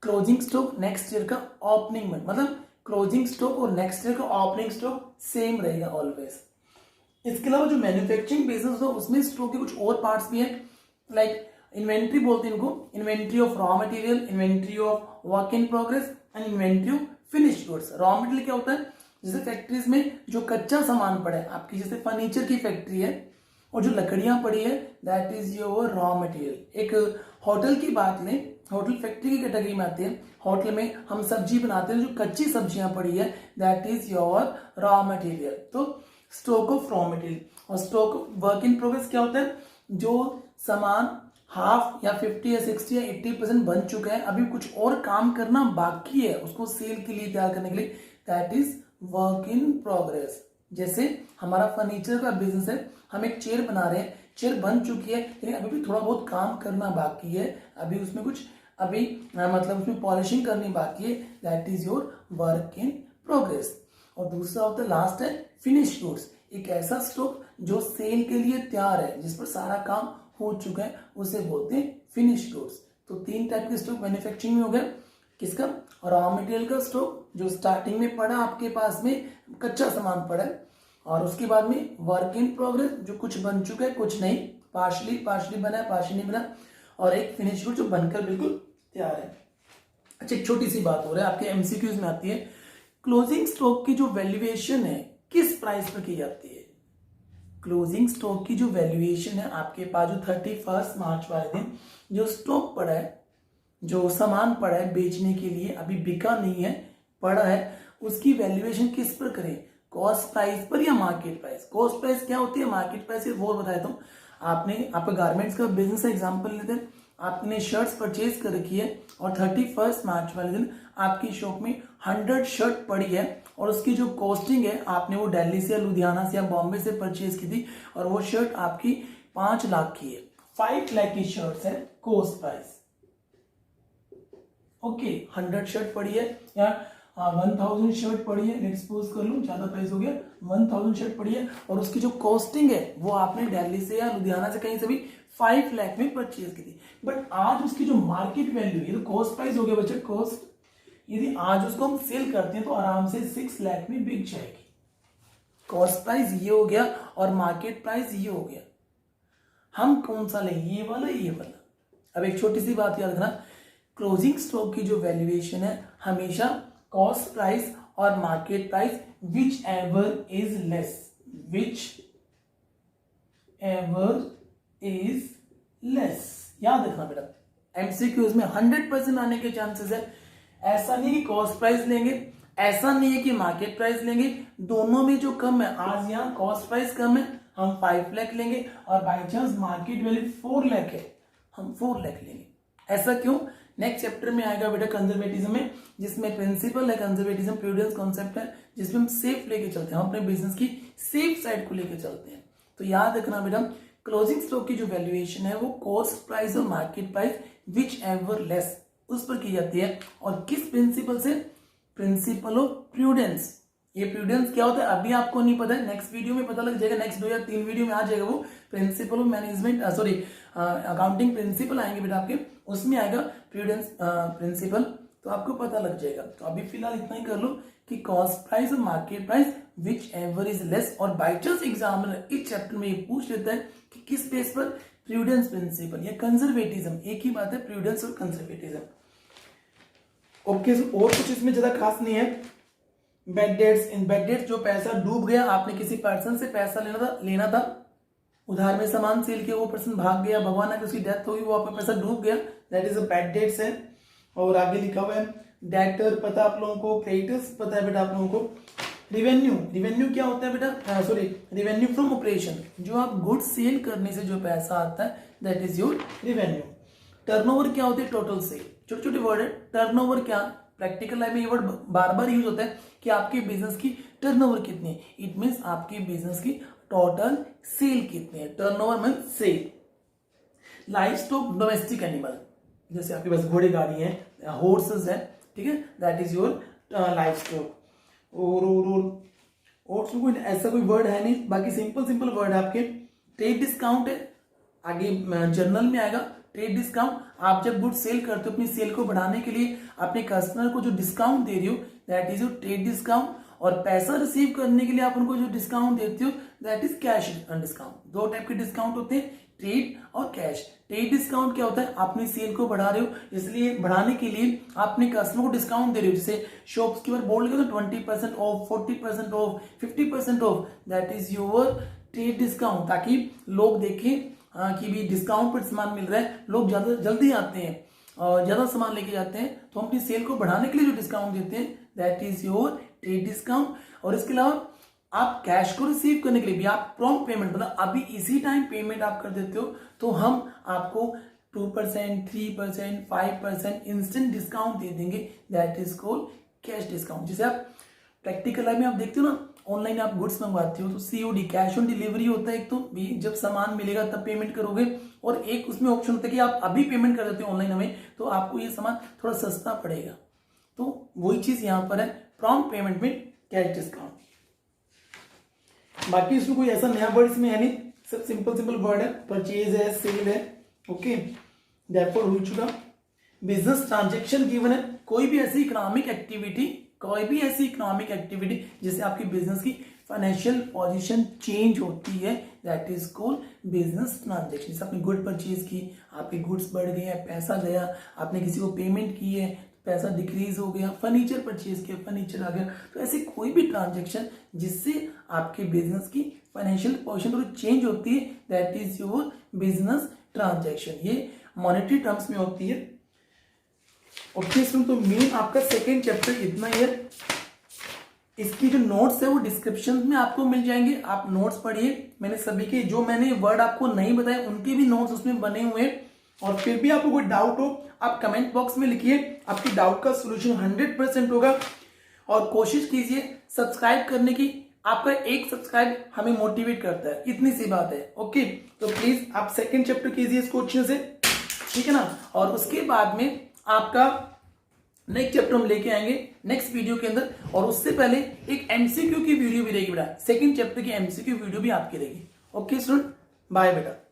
क्लोजिंग स्टॉक नेक्स्ट ईयर का ओपनिंग बन, मतलब क्लोजिंग स्टॉक और नेक्स्ट ईयर का ओपनिंग स्टॉक सेम रहेगा ऑलवेज। इसके अलावा जो मैन्युफैक्चरिंग बिजनेस हो उसमें स्टॉक के कुछ और पार्ट्स भी हैं, लाइक इन्वेंट्री बोलते हैं इनको, inventory of raw material, inventory of work in progress and inventory of finished goods. Raw material क्या होता है, जैसे फैक्ट्रीज में जो कच्चा सामान पड़ा है आपकी, जैसे फर्नीचर की फैक्ट्री है और जो लकड़ियां पड़ी है that is your raw material. एक होटल की बात लें, होटल फैक्ट्री की कैटेगरी में आते हैं, होटल में हम सब्जी बनाते हैं, जो कच्ची सब्जियां पड़ी है that is your raw material. तो स्टॉक ऑफ रॉ मटेरियल। और stock of work in progress क्या होता है, जो सामान हाफ या 50 या 60 या 80% बन चुका है, अभी कुछ और काम करना बाकी है उसको सेल के लिए तैयार करने के लिए, that is work in progress. जैसे हमारा फर्नीचर का बिजनेस है, हम एक चेयर बना रहे हैं, चेयर बन चुकी है लेकिन अभी भी थोड़ा बहुत काम करना बाकी है, अभी उसमें कुछ मतलब उसमें पॉलिशिंग करनी बाकी है, that is your work in progress. और दूसरा होता है लास्ट है फिनिश गुड्स, एक ऐसा स्टॉक जो सेल के लिए तैयार है, जिस पर सारा काम हो चुका है, उसे बोलते हैं फिनिश गुड्स। तो 3 टाइप के स्टॉक मैन्युफैक्चरिंग में हो गया, किसका, रॉ मटेरियल का स्टॉक जो स्टार्टिंग में पड़ा आपके पास में कच्चा सामान पड़ा है, और उसके बाद में वर्क इन प्रोग्रेस जो कुछ बन चुका है कुछ नहीं, पार्शली बना है पार्शली नहीं बना, और एक फिनिश गुड जो बनकर बिल्कुल तैयार है। अच्छा, एक छोटी सी बात हो रहा है आपके एमसीक्यूज में आती है, क्लोजिंग स्टॉक की जो वैल्यूएशन है किस प्राइस पर की जाती है। क्लोजिंग स्टॉक की जो वैल्यूएशन है आपके पास, जो 31 मार्च वाले दिन जो स्टॉक पड़ा है, जो सामान पड़ा है बेचने के लिए, अभी बिका नहीं है, पड़ा है, उसकी वैल्यूएशन किस पर करें, कॉस्ट प्राइस पर या मार्केट प्राइस। कॉस्ट प्राइस क्या होती है, मार्केट प्राइस वो बताया था। आपने आपका गारमेंट्स का बिजनेस एग्जांपल लेते हैं, आपने शर्ट्स परचेज कर रखी है और 31 मार्च वाले दिन आपकी शॉप में 100 शर्ट पड़ी है, और उसकी जो कॉस्टिंग है आपने वो दिल्ली से या लुधियाना से या बॉम्बे से परचेज की थी, और वो शर्ट आपकी 5 लाख की है, 5 लाख की शर्ट्स है कॉस्ट प्राइस। ओके, 100 शर्ट पड़ी है या 1000 शर्ट पड़ी है, लेट्स सपोज कर लूं, ज्यादा प्राइस हो गया, 1000 शर्ट पड़ी है, और उसकी जो कॉस्टिंग है वो आपने दिल्ली से या लुधियाना से कहीं से भी 5 लाख में परचेज की थी। बट आज उसकी जो मार्केट वैल्यू, ये तो कॉस्ट प्राइस हो गया बच्चे, कॉस्ट, यदि आज उसको हम सेल करते हैं तो आराम से 6 लाख में बिक जाएगी। कॉस्ट प्राइस ये हो गया और मार्केट प्राइस ये हो गया, हम कौन सा लें, ये वाला ये वाला। अब एक छोटी सी बात याद रखना, क्लोजिंग स्टॉक की जो वैल्यूएशन है हमेशा कॉस्ट प्राइस और market price which ever is less, which ever is less. याद रखना बेटा, एमसीक्यूज में 100% आने के चांसेस है। ऐसा नहीं कि कॉस्ट प्राइस लेंगे, ऐसा नहीं है कि मार्केट प्राइस लेंगे, दोनों में जो कम है, आज यहाँ कॉस्ट प्राइस कम है हम 5 लाख लेंगे, और by chance market value 4 lakh है हम 4 लाख लेंगे। ऐसा क्यों, नेक्स्ट चैप्टर में आएगा बेटा कंजर्वेटिज्म में, जिसमें प्रिंसिपल है कंजर्वेटिज्म, प्रूडेंस कॉन्सेप्ट है, जिसमें हम सेफ लेके चलते हैं, हम अपने बिजनेस की सेफ साइड को लेके चलते हैं। तो याद रखना बेटा, क्लोजिंग स्टॉक की जो वैल्यूएशन है वो कॉस्ट प्राइस और market price which ever less उस पर की जाती है। और किस प्रिंसिपल से, प्रिंसिपल ऑफ प्रूडेंस। ये प्रूडेंस क्या होता है अभी आपको नहीं पता है, नेक्स्ट वीडियो में पता लग जाएगा, नेक्स्ट 2 या 3 वीडियो में आ जाएगा वो principle of management, sorry accounting principle आएंगे बेटा आपके, उसमें आएगा प्रूडेंस प्रिंसिपल, तो आपको पता लग जाएगा। तो अभी फिलहाल इतना ही कर लो कि कॉस्ट प्राइस और market price which ever is less, और बाई चांस एग्जाम इस चैप्टर में ये पूछ लेता है कि किस बेस पर, प्रूडेंस प्रिंसिपल या कंजर्वेटिज्म, एक ही बात है प्रूडेंस और कंजर्वेटिज्म। ओके, और कुछ इसमें ज्यादा खास नहीं है। Bad debts, in bad debts जो पैसा डूब गया, आपने किसी पर्सन से पैसा लेना था उधार में सामान सेल किया, वो पर्सन भाग गया, भगवान है उसकी डेथ होगी, वो आपका पैसा डूब गया, that is a bad debts है। और आगे लिखा हुआ है डेटर, पता आप लोगों को, क्रेडिटर्स पता है बेटा आप लोगों को, रिवेन्यू, रिवेन्यू क्या होता है बेटा, सॉरी, रिवेन्यू फ्रॉम ऑपरेशन, जो आप गुड्स सेल करने से जो पैसा आता है that is your revenue. Turnover क्या होती है, टोटल सेल, छोटे छोटे वर्ड है। टर्नओवर क्या, प्रैक्टिकल लाइफ में ये वर्ड बार बार यूज होता है कि आपके बिजनेस की टर्नओवर कितनी है, इट मीन्स आपके बिजनेस की टोटल सेल कितनी है, turnover mean sale. Life stock, domestic animal, जैसे आपके पास घोड़े गाड़ी है, हॉर्सेस है, ठीक है, that is your life stock. और कोई ऐसा कोई वर्ड है नहीं, बाकी सिंपल सिंपल वर्ड है आपके। ट्रेड डिस्काउंट है, आगे जर्नल में आएगा। ट्रेड डिस्काउंट, आप जब गुड सेल करते हो, अपनी सेल को बढ़ाने के लिए अपने कस्टमर को जो डिस्काउंट दे रही हो that is your trade discount. और पैसा रिसीव करने के लिए आप उनको जो डिस्काउंट देते हो दैट इज कैश डिस्काउंट। दो टाइप के डिस्काउंट होते हैं, ट्रेड और कैश। ट्रेड डिस्काउंट क्या होता है, अपनी सेल को बढ़ा रहे हो, इसलिए बढ़ाने के लिए आप अपने कस्टमर को डिस्काउंट दे रहे हो, जैसे शॉप्स की बार बोल रहे हो 20% of, 40% of, 50% of, that is your trade discount, ताकि लोग देखें कि भी डिस्काउंट पर सामान मिल रहा है, लोग ज्यादा जल्दी आते हैं और ज्यादा सामान लेके जाते हैं। तो हम अपनी सेल को बढ़ाने के लिए जो डिस्काउंट देते हैं that is your trade discount. और इसके अलावा आप कैश को रिसीव करने के लिए भी आप प्रॉम्प्ट पेमेंट, मतलब अभी इसी टाइम पेमेंट आप कर देते हो, तो हम आपको 2%, 3%, 5% इंस्टेंट डिस्काउंट दे देंगे, that is called cash discount. जैसे आप प्रैक्टिकल लाइफ में आप देखते हो ना, ऑनलाइन आप गुड्स मंगवाते हो तो COD, कैश ऑन डिलीवरी होता है, एक तो भी जब सामान मिलेगा तब पेमेंट करोगे, और एक उसमें ऑप्शन होता है कि आप अभी पेमेंट कर देते हो ऑनलाइन हमें, तो आपको ये सामान थोड़ा सस्ता पड़ेगा। तो वही चीज यहाँ पर है, प्रॉम्प्ट पेमेंट में कैश डिस्काउंट। बाकी इसमें कोई ऐसा नया वर्ड इसमें है नहीं, सब सिंपल सिंपल वर्ड है, परचेज है, सेल है, ओके, देयरफॉर हो चुका। बिजनेस ट्रांजैक्शन गिवन है, कोई भी ऐसी इकोनॉमिक एक्टिविटी जिससे आपकी बिजनेस की फाइनेंशियल पोजीशन चेंज होती है that is called business transaction. जैसे आपने गुड परचेज की, आपके गुड्स बढ़ गए हैं, पैसा गया, आपने किसी को पेमेंट की है, पैसा डिक्रीज हो गया, फर्नीचर परचेज किया, फर्नीचर आ गया, तो ऐसी कोई भी ट्रांजैक्शन जिससे आपके बिजनेस की फाइनेंशियल पोजीशन थोड़ी चेंज होती है that is your business transaction. ये मॉनेटरी टर्म्स में होती है। ओके स्टूडेंट, तो मेन आपका सेकेंड चैप्टर इतना ही है। इसकी जो नोट्स है वो डिस्क्रिप्शन में आपको मिल जाएंगे, आप नोट्स पढ़िए। मैंने सभी के जो मैंने वर्ड आपको नहीं बताए उनके भी नोट्स उसमें बने हुए हैं। और फिर भी आपको कोई डाउट हो आप कमेंट बॉक्स में लिखिए, आपकी डाउट का सोल्यूशन 100% होगा। और कोशिश कीजिए सब्सक्राइब करने की, आपका एक सब्सक्राइब हमें मोटिवेट करता है, इतनी सी बात है। ओके, तो प्लीज आप सेकेंड चैप्टर कीजिए इसको अच्छे से, ठीक है ना। और उसके बाद में आपका नेक्स्ट चैप्टर हम लेके आएंगे नेक्स्ट वीडियो के अंदर, और उससे पहले एक MCQ की वीडियो भी रहेगी बेटा, सेकंड चैप्टर की MCQ वीडियो भी आपकी रहेगी। ओके स्टूडेंट, बाय बेटा।